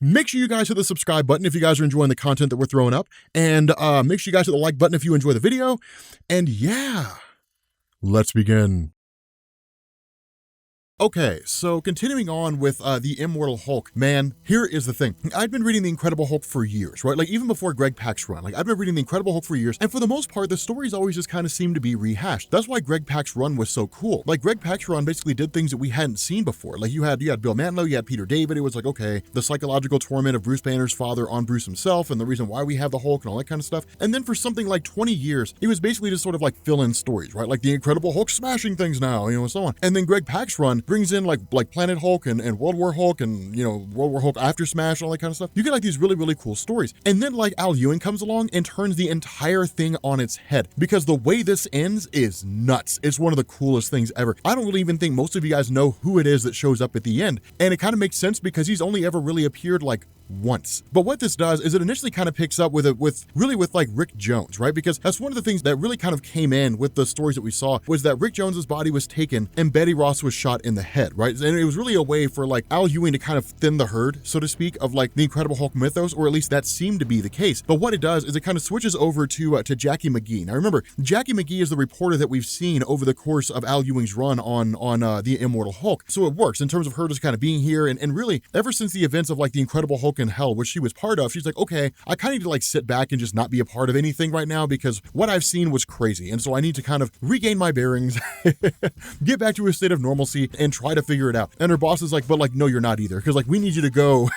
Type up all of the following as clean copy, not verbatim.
Make sure you guys hit the subscribe button if you guys are enjoying the content that we're throwing up. And make sure you guys hit the like button if you enjoy the video. And yeah, let's begin. Okay, so continuing on with the Immortal Hulk, man, here is the thing. I've been reading the Incredible Hulk for years, right? Like even before Greg Pak's run, like I've been reading the Incredible Hulk for years, and for the most part, the stories always just kind of seem to be rehashed. That's why Greg Pak's run was so cool. Like Greg Pak's run basically did things that we hadn't seen before. Like you had Bill Mantlo, you had Peter David. It was like, okay, the psychological torment of Bruce Banner's father on Bruce himself, and the reason why we have the Hulk and all that kind of stuff. And then for something like 20 years, it was basically just sort of like fill-in stories, right? Like the Incredible Hulk smashing things now, and so on. And then Greg Pak's run brings in like Planet Hulk and World War Hulk and, World War Hulk After Smash and all that kind of stuff. You get like these really, really cool stories. And then like Al Ewing comes along and turns the entire thing on its head, because the way this ends is nuts. It's one of the coolest things ever. I don't really even think most of you guys know who it is that shows up at the end. And it kind of makes sense because he's only ever really appeared like once. But what this does is it initially kind of picks up with like Rick Jones, right? Because that's one of the things that really kind of came in with the stories that we saw, was that Rick Jones's body was taken and Betty Ross was shot in the head, right? And it was really a way for like Al Ewing to kind of thin the herd, so to speak, of like the Incredible Hulk mythos, or at least that seemed to be the case. But what it does is it kind of switches over to Jackie McGee. Now remember, Jackie McGee is the reporter that we've seen over the course of Al Ewing's run on the Immortal Hulk. So it works in terms of her just kind of being here, and really ever since the events of like the Incredible Hulk in Hell, which she was part of, she's like, okay, I kind of need to like sit back and just not be a part of anything right now, because what I've seen was crazy. And so I need to kind of regain my bearings, get back to a state of normalcy and try to figure it out. And her boss is like, but like, no, you're not either. Cause like, we need you to go,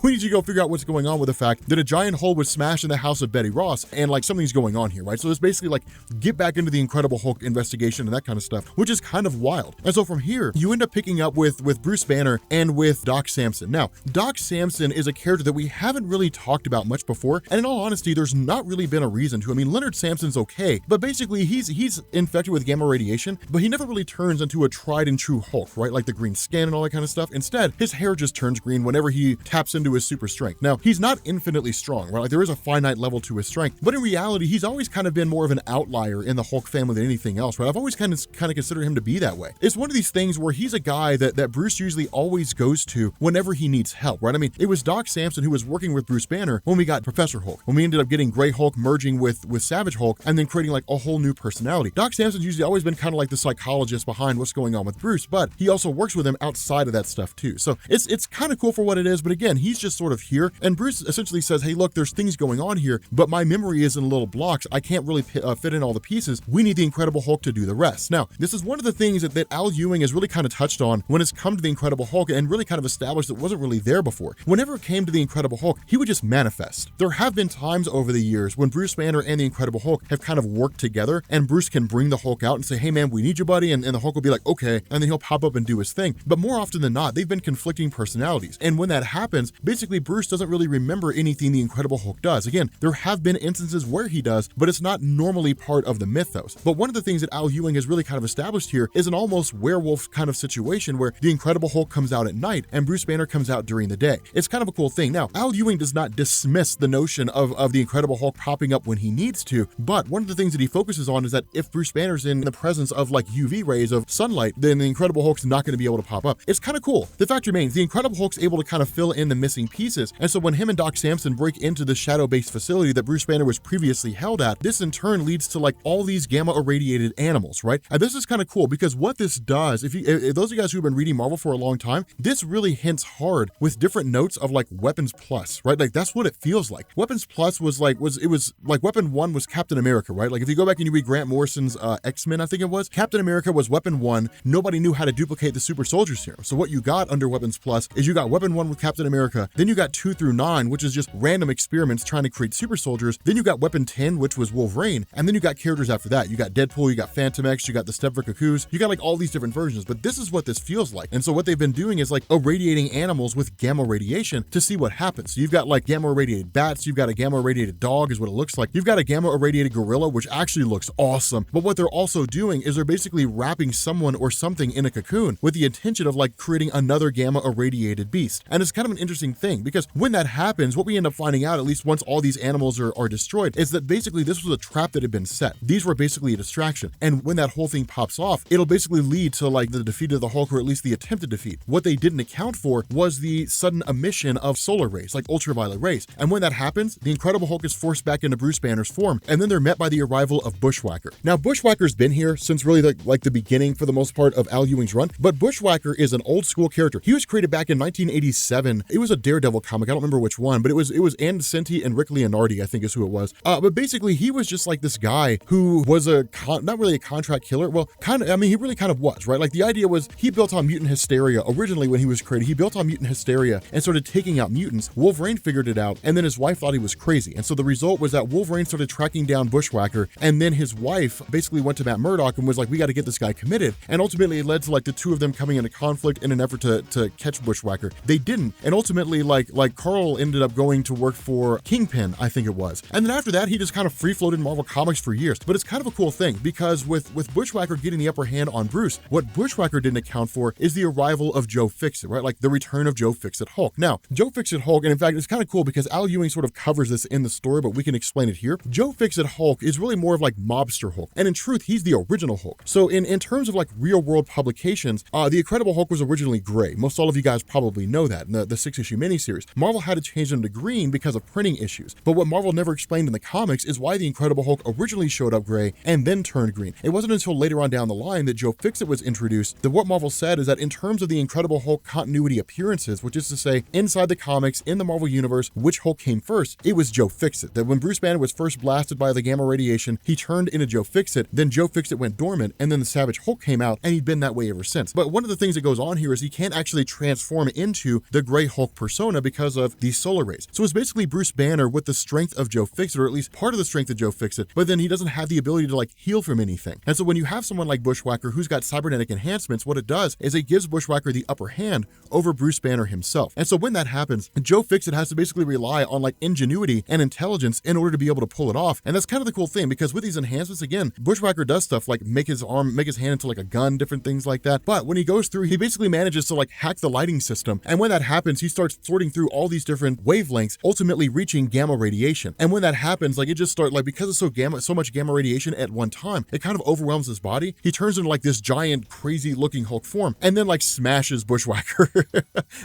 we need you to go figure out what's going on with the fact that a giant hole was smashed in the house of Betty Ross, and like something's going on here, right? So it's basically like, get back into the Incredible Hulk investigation and that kind of stuff, which is kind of wild. And so from here, you end up picking up with Bruce Banner and with Doc Samson. Now, Doc Samson is a character that we haven't really talked about much before, and in all honesty, there's not really been a reason to. I mean, Leonard Samson's okay, but basically he's infected with gamma radiation, but he never really turns into a tried and true Hulk, right? Like the green skin and all that kind of stuff. Instead, his hair just turns green whenever he taps into his super strength. Now, he's not infinitely strong, right? Like there is a finite level to his strength, but in reality, he's always kind of been more of an outlier in the Hulk family than anything else, right? I've always kind of considered him to be that way. It's one of these things where he's a guy that Bruce usually always goes to whenever he needs help, right? I mean, it was Doc Samson who was working with Bruce Banner when we got Professor Hulk, when we ended up getting Grey Hulk merging with Savage Hulk and then creating like a whole new personality. Doc Samson's usually always been kind of like the psychologist behind what's going on with Bruce, but he also works with him outside of that stuff too. So it's kind of cool for what it is, but again, he's just sort of here, and Bruce essentially says, hey, look, there's things going on here, but my memory is in little blocks. I can't really fit in all the pieces. We need the Incredible Hulk to do the rest. Now, this is one of the things that Al Ewing has really kind of touched on when it's come to the Incredible Hulk, and really kind of established that wasn't really there before. Whenever it came to the Incredible Hulk, he would just manifest. There have been times over the years when Bruce Banner and the Incredible Hulk have kind of worked together, and Bruce can bring the Hulk out and say, hey man, we need you, buddy, and the Hulk will be like, okay, and then he'll pop up and do his thing. But more often than not, they've been conflicting personalities, and when that happens, basically Bruce doesn't really remember anything the Incredible Hulk does. Again, there have been instances where he does, but it's not normally part of the mythos. But one of the things that Al Ewing has really kind of established here is an almost werewolf kind of situation where the Incredible Hulk comes out at night and Bruce Banner comes out during the day. It's kind of a cool thing. Now, Al Ewing does not dismiss the notion of the Incredible Hulk popping up when he needs to, but one of the things that he focuses on is that if Bruce Banner's in the presence of like UV rays of sunlight, then the Incredible Hulk's not going to be able to pop up. It's kind of cool. The fact remains, the Incredible Hulk's able to kind of fill in the missing pieces, and so when him and Doc Samson break into the shadow-based facility that Bruce Banner was previously held at, this in turn leads to like all these gamma irradiated animals, right? And this is kind of cool because what this does, if those of you guys who've been reading Marvel for a long time, this really hints hard with different notes of like Weapons Plus, right? Like that's what it feels like. Weapons Plus was like Weapon 1 was Captain America, right? Like if you go back and you read Grant Morrison's X-Men, I think it was, Captain America was Weapon 1. Nobody knew how to duplicate the super soldier serum. So what you got under Weapons Plus is you got Weapon 1 with Captain America, then you got 2 through 9, which is just random experiments trying to create super soldiers, then you got Weapon 10, which was Wolverine, and then you got characters after that. You got Deadpool, you got Phantom X, you got the Stepford Cuckoos, you got like all these different versions, but this is what this feels like. And so what they've been doing is like irradiating animals with gamma radiation to see what happens. So you've got like gamma irradiated bats, you've got a gamma irradiated dog is what it looks like. You've got a gamma irradiated gorilla, which actually looks awesome. But what they're also doing is they're basically wrapping someone or something in a cocoon with the intention of like creating another gamma irradiated beast. And it's kind of an interesting thing because when that happens, what we end up finding out, at least once all these animals are destroyed, is that basically this was a trap that had been set. These were basically a distraction. And when that whole thing pops off, it'll basically lead to like the defeat of the Hulk, or at least the attempted defeat. What they didn't account for was the sudden emission emission of solar rays, like ultraviolet rays. And when that happens, the Incredible Hulk is forced back into Bruce Banner's form, and then they're met by the arrival of Bushwhacker. Now, Bushwhacker's been here since really like the beginning for the most part of Al Ewing's run, but Bushwhacker is an old school character. He was created back in 1987. It was a Daredevil comic. I don't remember which one, but it was Ann Nocenti and Rick Leonardi, I think is who it was. But basically, he was just like this guy who was not really a contract killer. Well, kind of, I mean, he really kind of was, right? Like the idea was he built on mutant hysteria originally when he was created. He built on mutant hysteria and started taking out mutants. Wolverine figured it out, and then his wife thought he was crazy. And so the result was that Wolverine started tracking down Bushwhacker, and then his wife basically went to Matt Murdock and was like, we got to get this guy committed. And ultimately it led to like the two of them coming into conflict in an effort to catch Bushwhacker. They didn't. And ultimately like Carl ended up going to work for Kingpin, I think it was. And then after that, he just kind of free floated Marvel Comics for years. But it's kind of a cool thing because with Bushwhacker getting the upper hand on Bruce, what Bushwhacker didn't account for is the arrival of Joe Fixit, right? Like the return of Joe Fixit Hulk. Now, Joe Fixit Hulk, and in fact, it's kind of cool because Al Ewing sort of covers this in the story, but we can explain it here. Joe Fixit Hulk is really more of like mobster Hulk. And in truth, he's the original Hulk. So in terms of like real world publications, the Incredible Hulk was originally gray. Most all of you guys probably know that in the 6-issue miniseries. Marvel had to change him to green because of printing issues. But what Marvel never explained in the comics is why the Incredible Hulk originally showed up gray and then turned green. It wasn't until later on down the line that Joe Fixit was introduced that what Marvel said is that in terms of the Incredible Hulk continuity appearances, which is to say inside the comics, in the Marvel universe, which Hulk came first, it was Joe Fixit. That when Bruce Banner was first blasted by the gamma radiation, he turned into Joe Fixit, then Joe Fixit went dormant, and then the Savage Hulk came out, and he'd been that way ever since. But one of the things that goes on here is he can't actually transform into the Gray Hulk persona because of these solar rays. So it's basically Bruce Banner with the strength of Joe Fixit, or at least part of the strength of Joe Fixit, but then he doesn't have the ability to like heal from anything. And so when you have someone like Bushwhacker who's got cybernetic enhancements, what it does is it gives Bushwhacker the upper hand over Bruce Banner himself. And so when that happens, Joe Fixit has to basically rely on like ingenuity and intelligence in order to be able to pull it off. And that's kind of the cool thing because with these enhancements, again, Bushwhacker does stuff like make his hand into like a gun, different things like that. But when he goes through, he basically manages to like hack the lighting system. And when that happens, he starts sorting through all these different wavelengths, ultimately reaching gamma radiation. And when that happens, like it just starts like because it's so much gamma radiation at one time, it kind of overwhelms his body. He turns into like this giant, crazy looking Hulk form and then like smashes Bushwhacker.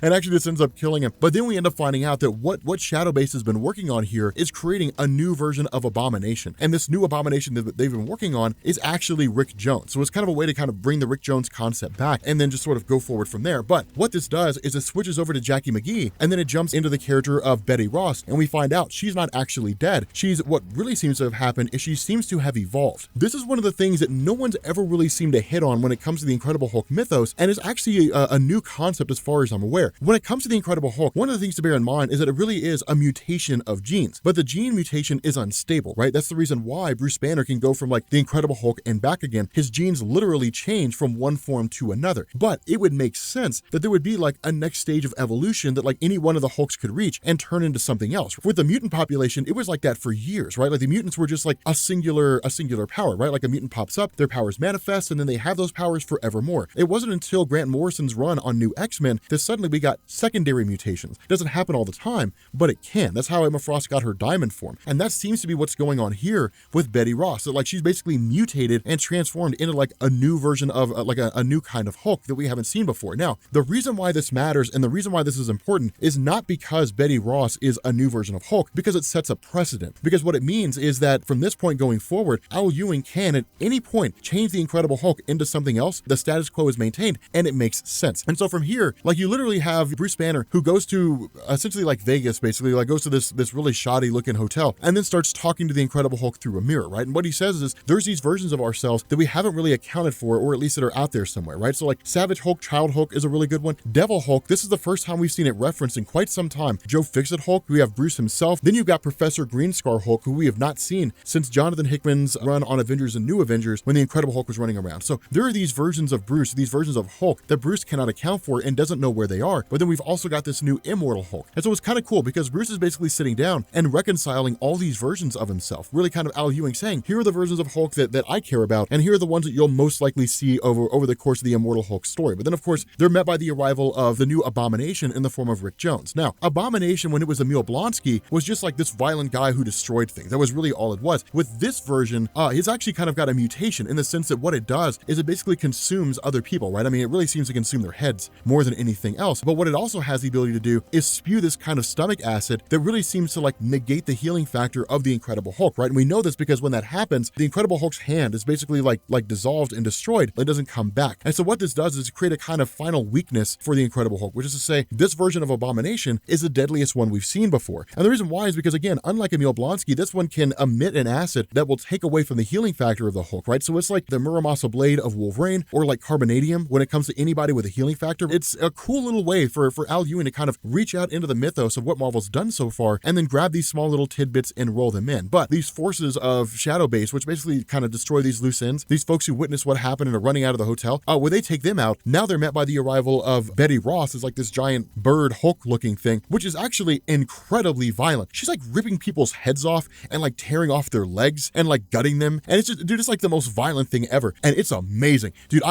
And actually this ends up killing him. But then we end up finding out that what Shadowbase has been working on here is creating a new version of Abomination. And this new Abomination that they've been working on is actually Rick Jones. So it's kind of a way to kind of bring the Rick Jones concept back and then just sort of go forward from there. But what this does is it switches over to Jackie McGee and then it jumps into the character of Betty Ross and we find out she's not actually dead. What really seems to have happened is she seems to have evolved. This is one of the things that no one's ever really seemed to hit on when it comes to the Incredible Hulk mythos, and it's actually a new concept as far as I'm aware. When it comes to the Incredible Hulk, one of the things to bear in mind is that it really is a mutation of genes, but the gene mutation is unstable, right? That's the reason why Bruce Banner can go from like the Incredible Hulk and back again. His genes literally change from one form to another, but it would make sense that there would be like a next stage of evolution that like any one of the Hulks could reach and turn into something else. With the mutant population, it was like that for years, right? Like the mutants were just like a singular power, right? Like a mutant pops up, their powers manifest, and then they have those powers forevermore. It wasn't until Grant Morrison's run on New X-Men that suddenly we got secondary mutations. It doesn't happen all the time, but it can. That's how Emma Frost got her diamond form. And that seems to be what's going on here with Betty Ross. So like she's basically mutated and transformed into like a new version of like a new kind of Hulk that we haven't seen before. Now, the reason why this matters and the reason why this is important is not because Betty Ross is a new version of Hulk, because it sets a precedent. Because what it means is that from this point going forward, Al Ewing can at any point change the Incredible Hulk into something else. The status quo is maintained and it makes sense. And so from here, like you literally have Bruce Banner who goes to essentially like Vegas, basically like goes to this really shoddy looking hotel and then starts talking to the Incredible Hulk through a mirror, right? And what he says is there's these versions of ourselves that we haven't really accounted for, or at least that are out there somewhere, right? So like Savage Hulk, Child Hulk is a really good one. Devil Hulk, this is the first time we've seen it referenced in quite some time. Joe Fixit Hulk, we have Bruce himself. Then you've got Professor Greenscar Hulk, who we have not seen since Jonathan Hickman's run on Avengers and New Avengers when the Incredible Hulk was running around. So there are these versions of Bruce, these versions of Hulk that Bruce cannot account for and doesn't know where they are. But then we've also got this new Immortal Hulk. And so it's kind of cool because Bruce is basically sitting down and reconciling all these versions of himself. Really kind of Al Ewing saying, here are the versions of Hulk that I care about, and here are the ones that you'll most likely see over the course of the Immortal Hulk story. But then of course, they're met by the arrival of the new Abomination in the form of Rick Jones. Now, Abomination, when it was Emil Blonsky, was just like this violent guy who destroyed things. That was really all it was. With this version, it's actually kind of got a mutation in the sense that what it does is it basically consumes other people, right? I mean, it really seems to consume their heads more than anything else. But what it also has the ability ability to do is spew this kind of stomach acid that really seems to like negate the healing factor of the Incredible Hulk, right? And we know this because when that happens, the Incredible Hulk's hand is basically like dissolved and destroyed. It doesn't come back. And so what this does is create a kind of final weakness for the Incredible Hulk, which is to say this version of Abomination is the deadliest one we've seen before. And the reason why is because, again, unlike Emil Blonsky, this one can emit an acid that will take away from the healing factor of the Hulk, right? So it's like the Muramasa blade of Wolverine, or like carbonadium when it comes to anybody with a healing factor. It's a cool little way for Al Ewing to kind of reach out into the mythos of what Marvel's done so far and then grab these small little tidbits and roll them in. But these forces of Shadow Base, which basically kind of destroy these loose ends, these folks who witnessed what happened and are running out of the hotel, when they take them out, now they're met by the arrival of Betty Ross as like this giant bird Hulk looking thing, which is actually incredibly violent. She's like ripping people's heads off and like tearing off their legs and like gutting them. And it's just, dude, it's like the most violent thing ever. And it's amazing. Dude,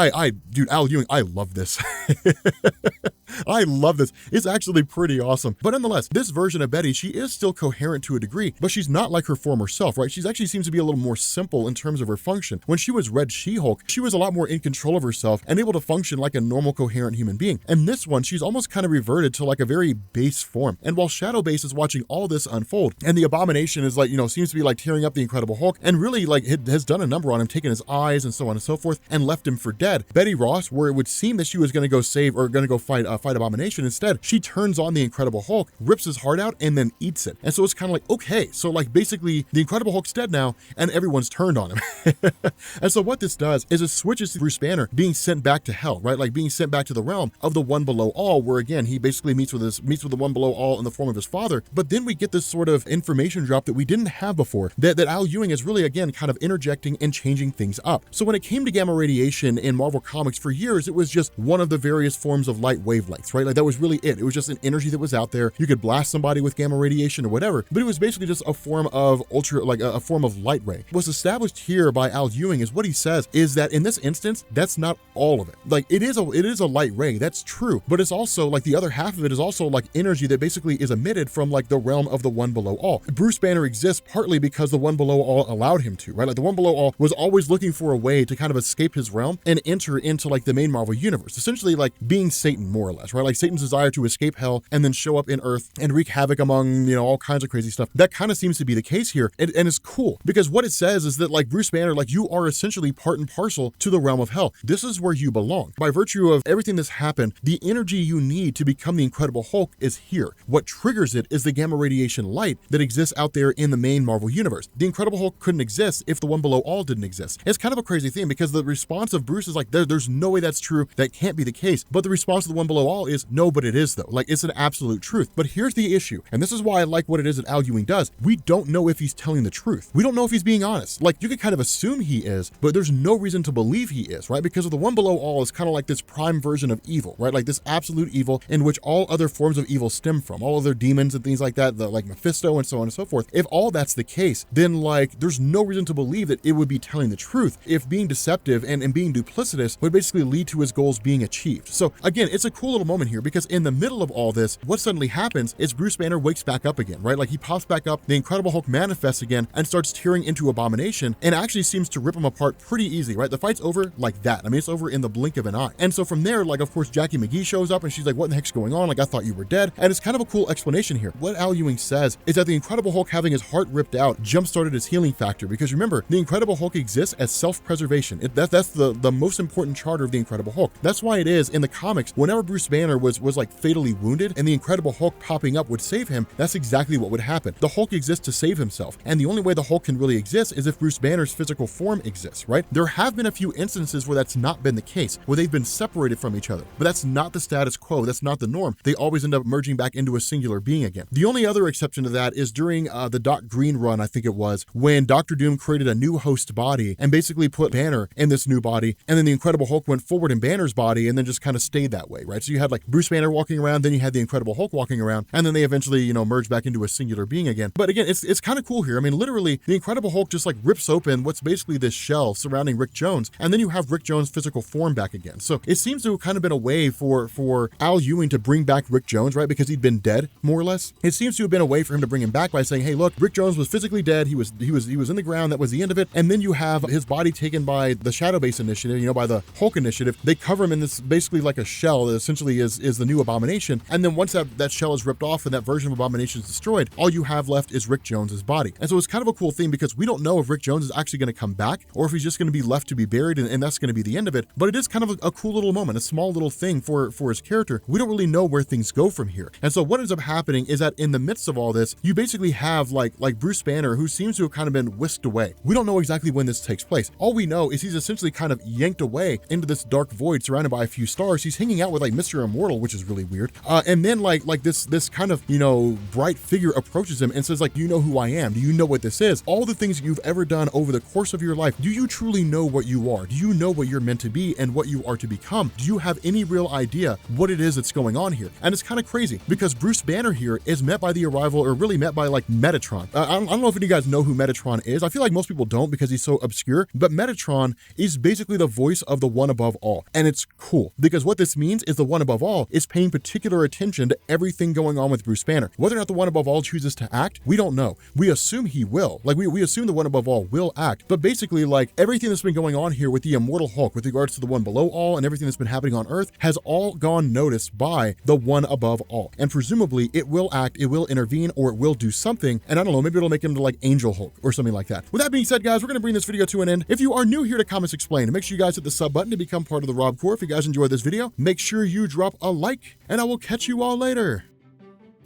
dude, Al Ewing, I love this. I love this. It's actually pretty awesome. But nonetheless, this version of Betty, she is still coherent to a degree, but she's not like her former self, right? She's actually seems to be a little more simple in terms of her function. When she was Red She-Hulk, she was a lot more in control of herself and able to function like a normal, coherent human being. And this one, she's almost kind of reverted to like a very base form. And while Shadow Base is watching all this unfold, and the Abomination is like, seems to be like tearing up the Incredible Hulk and really like it has done a number on him, taking his eyes and so on and so forth, and left him for dead. Betty Ross, where it would seem that she was going to go save or going to go fight Abomination, instead, she turns on the Incredible Hulk, rips his heart out, and then eats it. And so it's kind of like, okay, so like basically the Incredible Hulk's dead now, and everyone's turned on him. And so what this does is it switches to Bruce Banner being sent back to hell, right? Like being sent back to the realm of the One Below All, where again, he basically meets with the One Below All in the form of his father. But then we get this sort of information drop that we didn't have before, that Al Ewing is really, again, kind of interjecting and changing things up. So when it came to gamma radiation in Marvel Comics for years, it was just one of the various forms of light wavelengths, right? Like that was really it. It was just an energy that was out there. You could blast somebody with gamma radiation or whatever, but it was basically just a form of a form of light ray. What's established here by Al Ewing is what he says is that in this instance, that's not all of it. Like it is a light ray, that's true, but it's also like the other half of it is also like energy that basically is emitted from like the realm of the One Below All. Bruce Banner exists partly because the One Below All allowed him to, right? Like the One Below All was always looking for a way to kind of escape his realm and enter into like the main Marvel universe, essentially like being Satan more or less, right? Like Satan's desire to escape hell and then show up in Earth and wreak havoc among, all kinds of crazy stuff. That kind of seems to be the case here. And it's cool because what it says is that like Bruce Banner, like you are essentially part and parcel to the realm of hell. This is where you belong. By virtue of everything that's happened, the energy you need to become the Incredible Hulk is here. What triggers it is the gamma radiation light that exists out there in the main Marvel universe. The Incredible Hulk couldn't exist if the One Below All didn't exist. It's kind of a crazy thing because the response of Bruce is like, there's no way that's true. That can't be the case. But the response of the One Below All is, no, but it is though. Like it's an absolute truth. But here's the issue. And this is why I like what it is that Al Ewing does. We don't know if he's telling the truth. We don't know if he's being honest. Like you could kind of assume he is, but there's no reason to believe he is, right? Because of the One Below All is kind of like this prime version of evil, right? Like this absolute evil in which all other forms of evil stem from, all other demons and things like that, like Mephisto and so on and so forth. If all that's the case, then like there's no reason to believe that it would be telling the truth if being deceptive and being duplicitous would basically lead to his goals being achieved. So again, it's a cool little moment here because in the middle of all this, what suddenly happens is Bruce Banner wakes back up again, right? Like he pops back up, the Incredible Hulk manifests again and starts tearing into Abomination and actually seems to rip him apart pretty easy, right? The fight's over like that. I mean, it's over in the blink of an eye. And so from there, like, of course, Jackie McGee shows up and she's like, what in the heck's going on? Like, I thought you were dead. And it's kind of a cool explanation here. What Al Ewing says is that the Incredible Hulk having his heart ripped out jump-started his healing factor because remember, the Incredible Hulk exists as self-preservation. That's the most important charter of the Incredible Hulk. That's why it is in the comics, whenever Bruce Banner was like fatally wounded and the Incredible Hulk popping up would save him, that's exactly what would happen. The Hulk exists to save himself. And the only way the Hulk can really exist is if Bruce Banner's physical form exists, right? There have been a few instances where that's not been the case, where they've been separated from each other, but that's not the status quo. That's not the norm. They always end up merging back into a singular being again. The only other exception to that is during the Doc Green run, I think it was, when Dr. Doom created a new host body and basically put Banner in this new body, and then the Incredible Hulk went forward in Banner's body and then just kind of stayed that way, right? So you had like Bruce Banner walking around, then you had the Incredible Hulk walking around, and then they eventually, merged back into a singular being again. But again, it's kind of cool here. I mean, literally, the Incredible Hulk just like rips open what's basically this shell surrounding Rick Jones, and then you have Rick Jones' physical form back again. So it seems to have kind of been a way for Al Ewing to bring back Rick Jones, right? Because he'd been dead, more or less. It seems to have been a way for him to bring him back by saying, hey, look, Rick Jones was physically dead. He was in the ground. That was the end of it. And then you have his body taken by the Shadow Base Initiative, by the Hulk Initiative. They cover him in this basically like a shell that essentially is the new Abomination. Abomination, and then once that shell is ripped off and that version of Abomination is destroyed, all you have left is Rick Jones's body. And so it's kind of a cool thing because we don't know if Rick Jones is actually going to come back or if he's just going to be left to be buried and that's going to be the end of it. But it is kind of a cool little moment, a small little thing for his character. We don't really know where things go from here. And so what ends up happening is that in the midst of all this, you basically have like Bruce Banner, who seems to have kind of been whisked away. We don't know exactly when this takes place. All we know is he's essentially kind of yanked away into this dark void surrounded by a few stars. He's hanging out with like Mr. Immortal, which is really weird. And then like this kind of, bright figure approaches him and says like, do you know who I am? Do you know what this is? All the things you've ever done over the course of your life, do you truly know what you are? Do you know what you're meant to be and what you are to become? Do you have any real idea what it is that's going on here? And it's kind of crazy because Bruce Banner here is met by the arrival, or really met by like Metatron. I don't know if any of you guys know who Metatron is. I feel like most people don't because he's so obscure, but Metatron is basically the voice of the one above all. And it's cool because what this means is the one above all is paying particular attention to everything going on with Bruce Banner. Whether or not the one above all chooses to act, we don't know. We assume he will. Like we assume the one above all will act, but basically like everything that's been going on here with the Immortal Hulk with regards to the one below all and everything that's been happening on Earth has all gone noticed by the one above all. And presumably it will act, it will intervene, or it will do something. And I don't know, maybe it'll make him to like Angel Hulk or something like that. With that being said, guys, we're going to bring this video to an end. If you are new here to Comics Explained, make sure you guys hit the sub button to become part of the Rob Corps. If you guys enjoyed this video, make sure you drop a like, and I will catch you all later.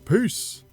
Peace.